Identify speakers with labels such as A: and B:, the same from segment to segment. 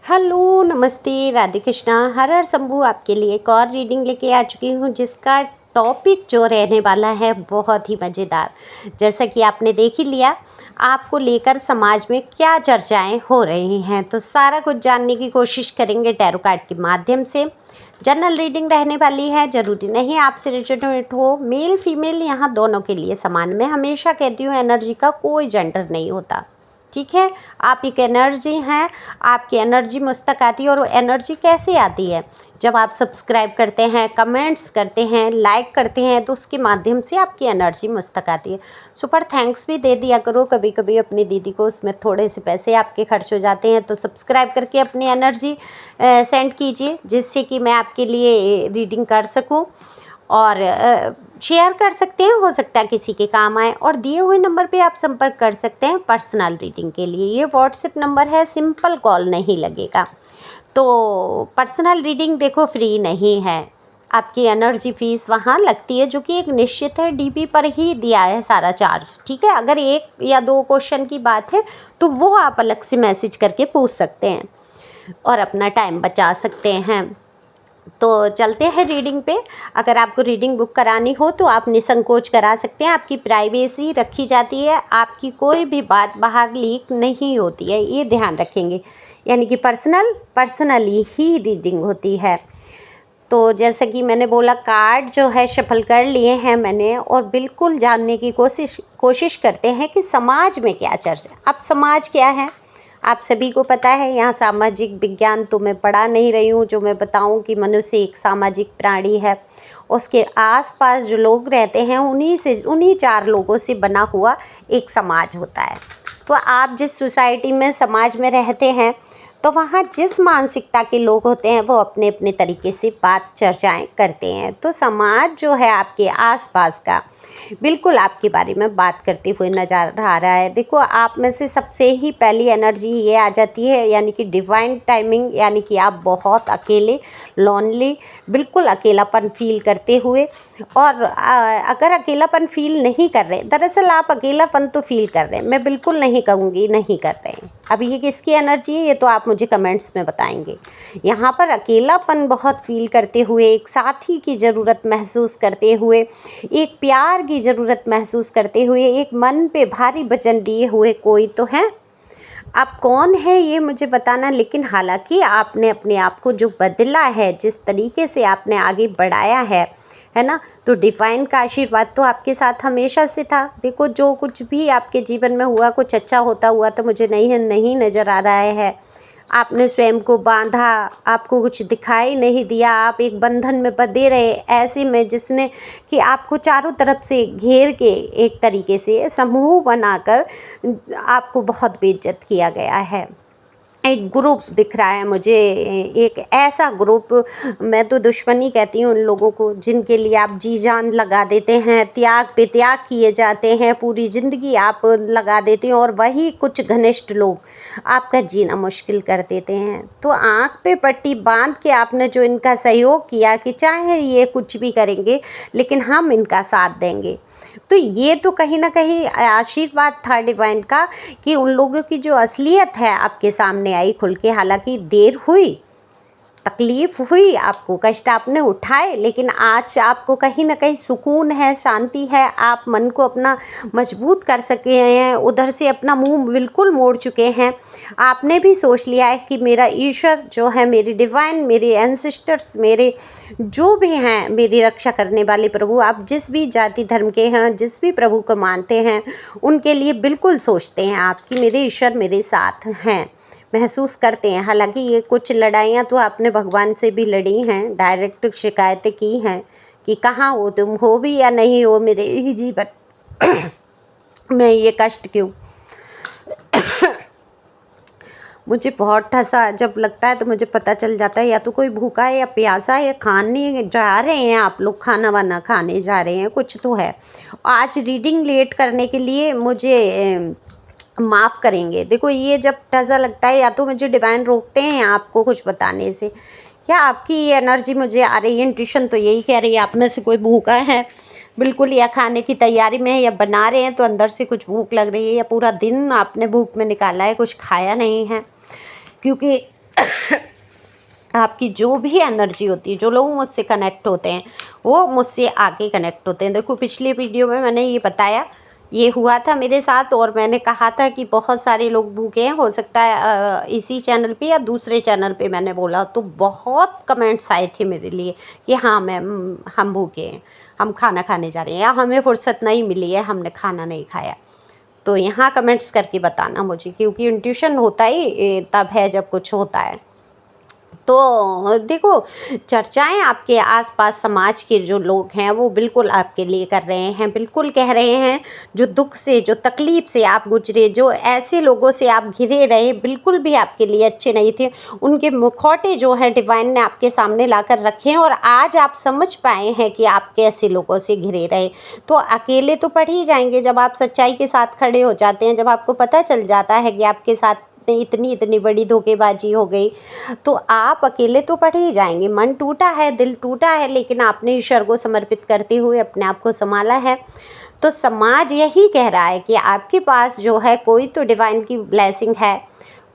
A: Hello, नमस्ते, राधे कृष्णा, हर हर शंभू। आपके लिए एक और रीडिंग लेके आ चुकी हूँ जिसका टॉपिक जो रहने वाला है बहुत ही मज़ेदार। जैसा कि आपने देख ही लिया, आपको लेकर समाज में क्या चर्चाएं हो रही हैं, तो सारा कुछ जानने की कोशिश करेंगे टैरो कार्ड के माध्यम से। जनरल रीडिंग रहने वाली है, ज़रूरी नहीं आपसे रिजोनेट हो। मेल फीमेल यहाँ दोनों के लिए समान। मैं हमेशा कहती हूँ एनर्जी का कोई जेंडर नहीं होता, ठीक है। आप एक एनर्जी हैं, आपकी एनर्जी मुझ तक आती है। और वो एनर्जी कैसे आती है? जब आप सब्सक्राइब करते हैं, कमेंट्स करते हैं, लाइक करते हैं, तो उसके माध्यम से आपकी एनर्जी मुझ तक आती है। सुपर थैंक्स भी दे दिया करो कभी कभी अपनी दीदी को, उसमें थोड़े से पैसे आपके खर्च हो जाते हैं। तो सब्सक्राइब करके अपनी एनर्जी सेंड कीजिए, जिससे कि मैं आपके लिए रीडिंग कर सकूं। और शेयर कर सकते हैं, हो सकता है किसी के काम आए। और दिए हुए नंबर पे आप संपर्क कर सकते हैं पर्सनल रीडिंग के लिए। ये व्हाट्सएप नंबर है, सिंपल कॉल नहीं लगेगा। तो पर्सनल रीडिंग देखो फ्री नहीं है, आपकी एनर्जी फीस वहाँ लगती है, जो कि एक निश्चित है। डीपी पर ही दिया है सारा चार्ज, ठीक है। अगर 1 या 2 क्वेश्चन की बात है तो वो आप अलग से मैसेज करके पूछ सकते हैं और अपना टाइम बचा सकते हैं। तो चलते हैं रीडिंग पे। अगर आपको रीडिंग बुक करानी हो तो आप निसंकोच करा सकते हैं। आपकी प्राइवेसी रखी जाती है, आपकी कोई भी बात बाहर लीक नहीं होती है, ये ध्यान रखेंगे। यानी कि पर्सनली ही रीडिंग होती है। तो जैसे कि मैंने बोला, कार्ड जो है शफल कर लिए हैं मैंने, और बिल्कुल जानने की कोशिश करते हैं कि समाज में क्या चर्चा। अब समाज क्या है आप सभी को पता है। यहाँ सामाजिक विज्ञान तो मैं पढ़ा नहीं रही हूँ जो मैं बताऊँ कि मनुष्य एक सामाजिक प्राणी है। उसके आसपास जो लोग रहते हैं उन्हीं 4 लोगों से बना हुआ एक समाज होता है। तो आप जिस सोसाइटी में, समाज में रहते हैं, तो वहाँ जिस मानसिकता के लोग होते हैं वो अपने अपने तरीके से बात चर्चाएं करते हैं। तो समाज जो है आपके आसपास का बिल्कुल आपके बारे में बात करते हुए नज़र आ रहा है। देखो, आप में से सबसे ही पहली एनर्जी ये आ जाती है, यानी कि डिवाइन टाइमिंग। यानी कि आप बहुत अकेले, लोनली, बिल्कुल अकेलापन फील करते हुए। और अगर अकेलापन फील नहीं कर रहे, दरअसल आप अकेलापन तो फील कर रहे हैं, मैं बिल्कुल नहीं कहूँगी नहीं कर रहे हैं। अब ये किसकी एनर्जी है, ये तो आप मुझे कमेंट्स में बताएंगे। यहाँ पर अकेलापन बहुत फील करते हुए, एक साथी की ज़रूरत महसूस करते हुए, एक प्यार की ज़रूरत महसूस करते हुए, एक मन पे भारी वजन लिए हुए कोई तो है। आप कौन है ये मुझे बताना। लेकिन हालांकि आपने अपने आप को जो बदला है, जिस तरीके से आपने आगे बढ़ाया है ना, तो डिवाइन का आशीर्वाद तो आपके साथ हमेशा से था। देखो, जो कुछ भी आपके जीवन में हुआ, कुछ अच्छा होता हुआ तो मुझे नहीं नज़र आ रहा है। आपने स्वयं को बांधा, आपको कुछ दिखाई नहीं दिया, आप एक बंधन में बंधे रहे, ऐसे में जिसने कि आपको चारों तरफ से घेर के एक तरीके से समूह बनाकर आपको बहुत बेइज्जत किया गया है। एक ग्रुप दिख रहा है मुझे, एक ऐसा ग्रुप, मैं तो दुश्मनी कहती हूँ उन लोगों को जिनके लिए आप जी जान लगा देते हैं, त्याग पे त्याग किए जाते हैं, पूरी ज़िंदगी आप लगा देते हैं, और वही कुछ घनिष्ठ लोग आपका जीना मुश्किल कर देते हैं। तो आँख पे पट्टी बांध के आपने जो इनका सहयोग किया कि चाहे ये कुछ भी करेंगे लेकिन हम इनका साथ देंगे, तो ये तो कहीं ना कहीं आशीर्वाद था डिवाइन का कि उन लोगों की जो असलियत है आपके सामने आई खुल के। हालांकि देर हुई, तकलीफ़ हुई, आपको कष्ट आपने उठाए, लेकिन आज आपको कहीं ना कहीं सुकून है, शांति है। आप मन को अपना मजबूत कर सके हैं, उधर से अपना मुंह बिल्कुल मोड़ चुके हैं। आपने भी सोच लिया है कि मेरा ईश्वर जो है, मेरी डिवाइन, मेरे एंसेस्टर्स, मेरे जो भी हैं, मेरी रक्षा करने वाले प्रभु, आप जिस भी जाति धर्म के हैं, जिस भी प्रभु को मानते हैं, उनके लिए बिल्कुल सोचते हैं आप कि मेरे ईश्वर मेरे साथ हैं, महसूस करते हैं। हालांकि ये कुछ लड़ाइयाँ तो आपने भगवान से भी लड़ी हैं, डायरेक्ट शिकायतें की हैं कि कहाँ हो तुम, हो भी या नहीं हो मेरे ही जीवन में ये कष्ट क्यों। मुझे बहुत ठसा जब लगता है तो मुझे पता चल जाता है या तो कोई भूखा है या प्यासा है, या खाने जा रहे हैं आप लोग, खाना वाना खाने जा रहे हैं, कुछ तो है। आज रीडिंग लेट करने के लिए मुझे माफ़ करेंगे। देखो, ये जब ठसा लगता है या तो मुझे डिवाइन रोकते हैं आपको कुछ बताने से, या आपकी ये एनर्जी मुझे आ रही है, इंट्यूशन तो यही कह रही है आप में से कोई भूखा है बिल्कुल, या खाने की तैयारी में है, या बना रहे हैं तो अंदर से कुछ भूख लग रही है, या पूरा दिन आपने भूख में निकाला है, कुछ खाया नहीं है। क्योंकि आपकी जो भी एनर्जी होती है, जो लोग मुझसे कनेक्ट होते हैं वो मुझसे आगे कनेक्ट होते हैं। देखो पिछले वीडियो में मैंने ये बताया, ये हुआ था मेरे साथ, और मैंने कहा था कि बहुत सारे लोग भूखे हैं, हो सकता है इसी चैनल पे या दूसरे चैनल पे मैंने बोला, तो बहुत कमेंट्स आए थे मेरे लिए कि हाँ मैम हम भूखे हैं, हम खाना खाने जा रहे हैं, या हमें फुर्सत नहीं मिली है, हमने खाना नहीं खाया। तो यहाँ कमेंट्स करके बताना मुझे, क्योंकि इंट्यूशन होता ही तब है जब कुछ होता है। तो देखो, चर्चाएं आपके आसपास समाज के जो लोग हैं वो बिल्कुल आपके लिए कर रहे हैं, बिल्कुल कह रहे हैं। जो दुख से, जो तकलीफ़ से आप गुजरे, जो ऐसे लोगों से आप घिरे रहे, बिल्कुल भी आपके लिए अच्छे नहीं थे, उनके मुखौटे जो है डिवाइन ने आपके सामने लाकर रखे हैं, और आज आप समझ पाए हैं कि आप कैसे लोगों से घिरे रहे। तो अकेले तो पड़ ही जाएंगे जब आप सच्चाई के साथ खड़े हो जाते हैं, जब आपको पता चल जाता है कि आपके साथ इतनी इतनी बड़ी धोखेबाजी हो गई, तो आप अकेले तो पड़ ही जाएंगे। मन टूटा है, दिल टूटा है, लेकिन आपने ईश्वर को समर्पित करते हुए अपने आप को संभाला है। तो समाज यही कह रहा है कि आपके पास जो है कोई तो डिवाइन की ब्लेसिंग है,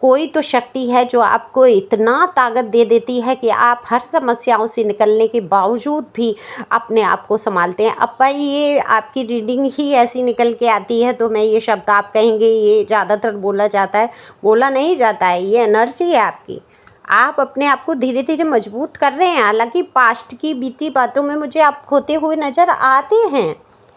A: कोई तो शक्ति है जो आपको इतना ताकत दे देती है कि आप हर समस्याओं से निकलने के बावजूद भी अपने आप को संभालते हैं। अब भाई ये आपकी रीडिंग ही ऐसी निकल के आती है, तो मैं ये शब्द आप कहेंगे ये ज़्यादातर बोला जाता है, बोला नहीं जाता है, ये एनर्जी है आपकी। आप अपने आप को धीरे धीरे मजबूत कर रहे हैं। हालांकि पास्ट की बीती बातों में मुझे आप खोते हुए नज़र आते हैं,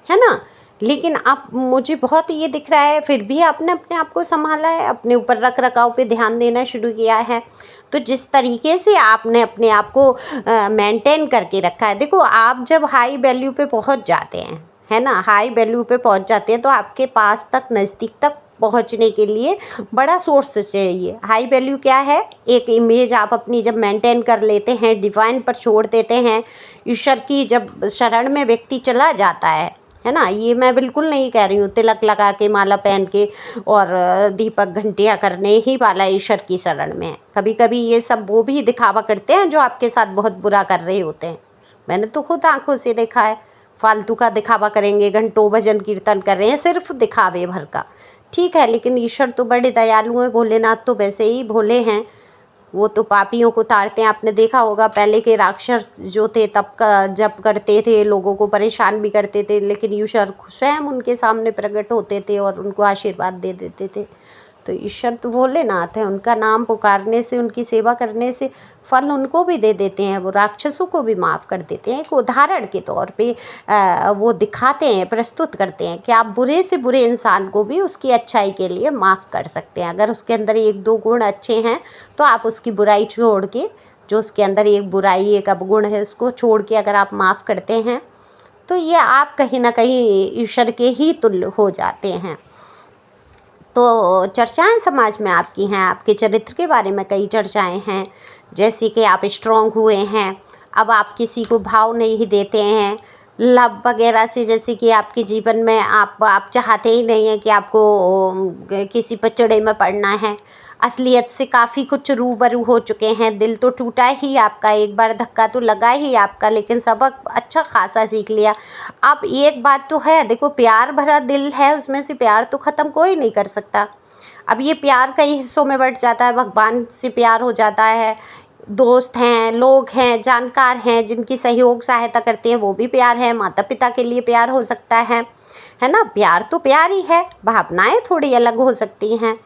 A: है ना, लेकिन आप, मुझे बहुत ये दिख रहा है फिर भी आपने अपने आप को संभाला है, अपने ऊपर रख रखाव पे ध्यान देना शुरू किया है। तो जिस तरीके से आपने अपने आप को मेंटेन करके रखा है, देखो आप जब हाई वैल्यू पे पहुंच जाते हैं, है ना, हाई वैल्यू पे पहुंच जाते हैं, तो आपके पास तक, नज़दीक तक पहुंचने के लिए बड़ा सोर्स चाहिए। हाई वैल्यू क्या है? एक इमेज आप अपनी जब मेंटेन कर लेते हैं, डिवाइन पर छोड़ देते हैं, ईश्वर की जब शरण में व्यक्ति चला जाता है ना। ये मैं बिल्कुल नहीं कह रही हूँ तिलक लगा के, माला पहन के और दीपक घंटियाँ करने ही वाला ईश्वर की शरण में है। कभी कभी ये सब वो भी दिखावा करते हैं जो आपके साथ बहुत बुरा कर रहे होते हैं। मैंने तो खुद आंखों से देखा है, फालतू का दिखावा करेंगे, घंटों भजन कीर्तन कर रहे हैं सिर्फ दिखावे भर का। ठीक है, लेकिन ईश्वर तो बड़े दयालु हैं, भोलेनाथ तो वैसे ही भोले हैं, वो तो पापियों को ताड़ते हैं। आपने देखा होगा पहले के राक्षस जो थे तब का जप करते थे, लोगों को परेशान भी करते थे, लेकिन ईश्वर स्वयं उनके सामने प्रकट होते थे और उनको आशीर्वाद दे देते थे। तो ईश्वर तो भोलेनाथ है, उनका नाम पुकारने से, उनकी सेवा करने से फल उनको भी दे देते हैं, वो राक्षसों को भी माफ़ कर देते हैं। एक उदाहरण के तौर पे वो दिखाते हैं, प्रस्तुत करते हैं कि आप बुरे से बुरे इंसान को भी उसकी अच्छाई के लिए माफ़ कर सकते हैं। अगर उसके अंदर एक दो गुण अच्छे हैं तो आप उसकी बुराई छोड़ के, जो उसके अंदर एक बुराई, एक अवगुण है, उसको छोड़ के अगर आप माफ़ करते हैं तो ये आप कहीं ना कहीं ईश्वर के ही तुल्य हो जाते हैं। तो चर्चाएं समाज में आपकी हैं, आपके चरित्र के बारे में कई चर्चाएं हैं, जैसे कि आप स्ट्रॉन्ग हुए हैं, अब आप किसी को भाव नहीं देते हैं, लव वगैरह से, जैसे कि आपके जीवन में आप चाहते ही नहीं हैं कि आपको किसी पचड़े में पड़ना है, असलियत से काफ़ी कुछ रूबरू हो चुके हैं। दिल तो टूटा ही आपका, एक बार धक्का तो लगा ही आपका, लेकिन सबक अच्छा खासा सीख लिया। अब एक बात तो है, देखो प्यार भरा दिल है, उसमें से प्यार तो ख़त्म कोई नहीं कर सकता। अब ये प्यार कई हिस्सों में बँट जाता है, भगवान से प्यार हो जाता है, दोस्त हैं, लोग हैं, जानकार हैं जिनकी सहयोग सहायता करते हैं, वो भी प्यार है, माता पिता के लिए प्यार हो सकता है ना। प्यार तो प्यार ही है, भावनाएं थोड़ी अलग हो सकती हैं।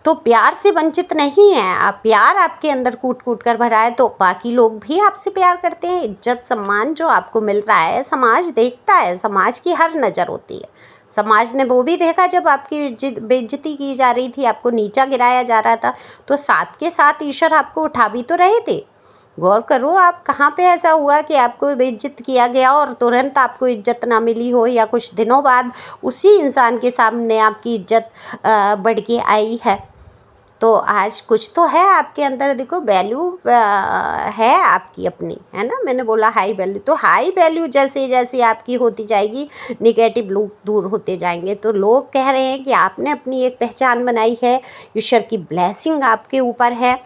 A: तो प्यार से वंचित नहीं है आप, प्यार आपके अंदर कूट कूट कर भरा है, तो बाकी लोग भी आपसे प्यार करते हैं। इज्जत सम्मान जो आपको मिल रहा है, समाज देखता है, समाज की हर नज़र होती है। समाज ने वो भी देखा जब आपकी बेइज्जती की जा रही थी, आपको नीचा गिराया जा रहा था, तो साथ के साथ ईश्वर आपको उठा भी तो रहे थे। गौर करो, आप कहाँ पे ऐसा हुआ कि आपको बेइज्जत किया गया और तुरंत आपको इज्जत ना मिली हो, या कुछ दिनों बाद उसी इंसान के सामने आपकी इज्जत बढ़ के आई है। तो आज कुछ तो है आपके अंदर, देखो वैल्यू है आपकी अपनी, है ना। मैंने बोला हाई वैल्यू, तो हाई वैल्यू जैसे जैसे आपकी होती जाएगी, निगेटिव लोग दूर होते जाएंगे। तो लोग कह रहे हैं कि आपने अपनी एक पहचान बनाई है, ईश्वर की ब्लेसिंग आपके ऊपर है।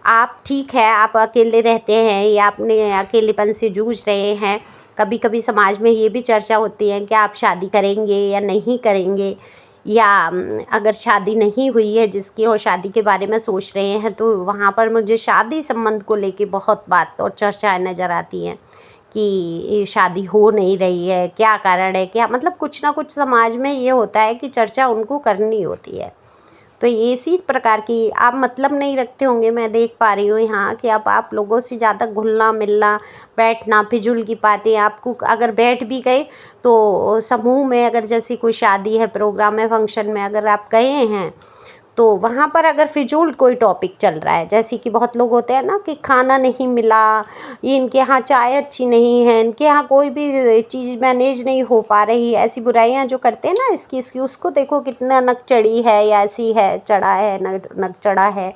A: आप ठीक है, आप अकेले रहते हैं या अपने अकेलेपन से जूझ रहे हैं। कभी कभी समाज में ये भी चर्चा होती है कि आप शादी करेंगे या नहीं करेंगे, या अगर शादी नहीं हुई है जिसकी और शादी के बारे में सोच रहे हैं, तो वहाँ पर मुझे शादी संबंध को लेके बहुत बात और चर्चाएं नज़र आती हैं कि ये शादी हो नहीं रही है, क्या कारण है, क्या मतलब कुछ ना कुछ समाज में ये होता है कि चर्चा उनको करनी होती है। तो ये इसी प्रकार की आप मतलब नहीं रखते होंगे, मैं देख पा रही हूँ यहाँ कि अब आप लोगों से ज़्यादा घुलना मिलना, बैठना, फिजूल की बातें, आपको अगर बैठ भी गए तो समूह में, अगर जैसे कोई शादी है, प्रोग्राम है, फंक्शन में अगर आप गए हैं, तो वहाँ पर अगर फिजूल कोई टॉपिक चल रहा है, जैसे कि बहुत लोग होते हैं ना कि खाना नहीं मिला, ये इनके यहाँ चाय अच्छी नहीं है, इनके यहाँ कोई भी चीज़ मैनेज नहीं हो पा रही, ऐसी बुराइयाँ जो करते हैं ना, इसकी उसको देखो कितना नक चढ़ी है, या ऐसी है, चढ़ा है, नक चढ़ा है।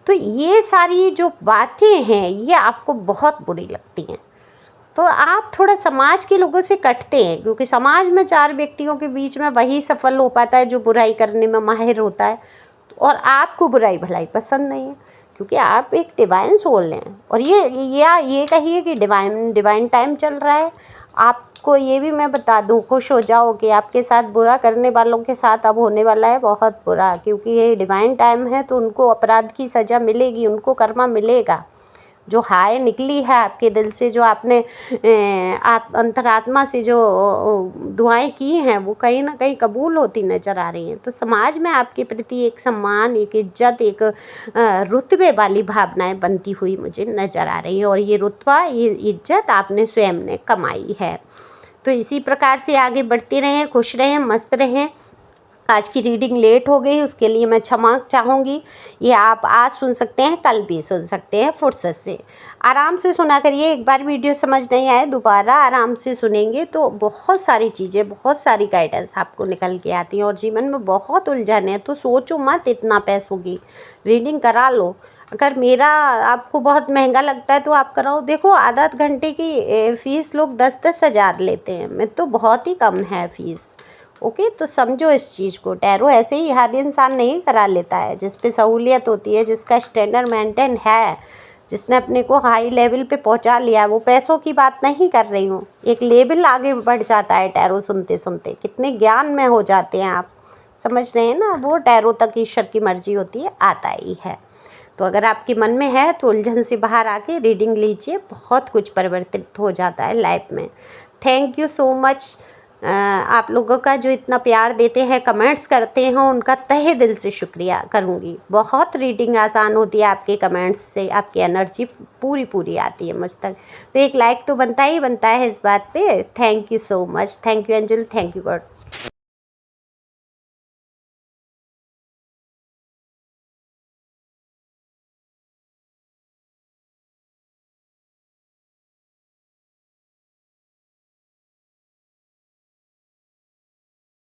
A: तो ये सारी जो बातें हैं ये आपको बहुत बुरी लगती हैं। तो आप थोड़ा समाज के लोगों से कटते हैं, क्योंकि समाज में 4 व्यक्तियों के बीच में वही सफल हो पाता है जो बुराई करने में माहिर होता है, और आपको बुराई भलाई पसंद नहीं है, क्योंकि आप एक डिवाइन सोल हैं। और ये कहिए कि डिवाइन टाइम चल रहा है। आपको ये भी मैं बता दूं, खुश हो जाओ कि आपके साथ बुरा करने वालों के साथ अब होने वाला है बहुत बुरा, क्योंकि ये डिवाइन टाइम है, तो उनको अपराध की सज़ा मिलेगी, उनको कर्मा मिलेगा। जो हाय निकली है आपके दिल से, जो आपने अंतरात्मा से जो दुआएं की हैं, वो कहीं ना कहीं कबूल होती नज़र आ रही हैं। तो समाज में आपके प्रति एक सम्मान, एक इज्जत, एक रुतबे वाली भावनाएं बनती हुई मुझे नज़र आ रही हैं, और ये रुतबा, ये इज्जत आपने स्वयं ने कमाई है। तो इसी प्रकार से आगे बढ़ते रहें, खुश रहें, मस्त रहें। आज की रीडिंग लेट हो गई, उसके लिए मैं क्षमा चाहूँगी। ये आप आज सुन सकते हैं, कल भी सुन सकते हैं, फुर्सत से आराम से सुना करिए। एक बार वीडियो समझ नहीं आए, दोबारा आराम से सुनेंगे तो बहुत सारी चीज़ें, बहुत सारी गाइडेंस आपको निकल के आती हैं। और जीवन में बहुत उलझन है तो सोचो मत इतना पैसों की, रीडिंग करा लो। अगर मेरा आपको बहुत महंगा लगता है तो आप कराओ। देखो आधा घंटे की फ़ीस लोग 10-10 हज़ार लेते हैं, मैं तो बहुत ही कम है फ़ीस। ओके, तो समझो इस चीज़ को। टैरो ऐसे ही हर इंसान नहीं करा लेता है, जिस पे सहूलियत होती है, जिसका स्टैंडर्ड मेंटेन है, जिसने अपने को हाई लेवल पे पहुंचा लिया। वो पैसों की बात नहीं कर रही हूँ, एक लेवल आगे बढ़ जाता है टैरो सुनते सुनते, कितने ज्ञान में हो जाते हैं आप, समझ रहे हैं ना। वो टैरो तक ईश्वर की मर्जी होती है, आता ही है। तो अगर आपके मन में है तो उलझन से बाहर आके रीडिंग लीजिए, बहुत कुछ परिवर्तित हो जाता है लाइफ में। Thank you so much. आप लोगों का जो इतना प्यार देते हैं, कमेंट्स करते हैं, उनका तहे दिल से शुक्रिया करूँगी। बहुत रीडिंग आसान होती है आपके कमेंट्स से, आपकी एनर्जी पूरी आती है मुझ तक। तो एक लाइक तो बनता ही बनता है इस बात पे। Thank you so much. Thank you angel, thank you God.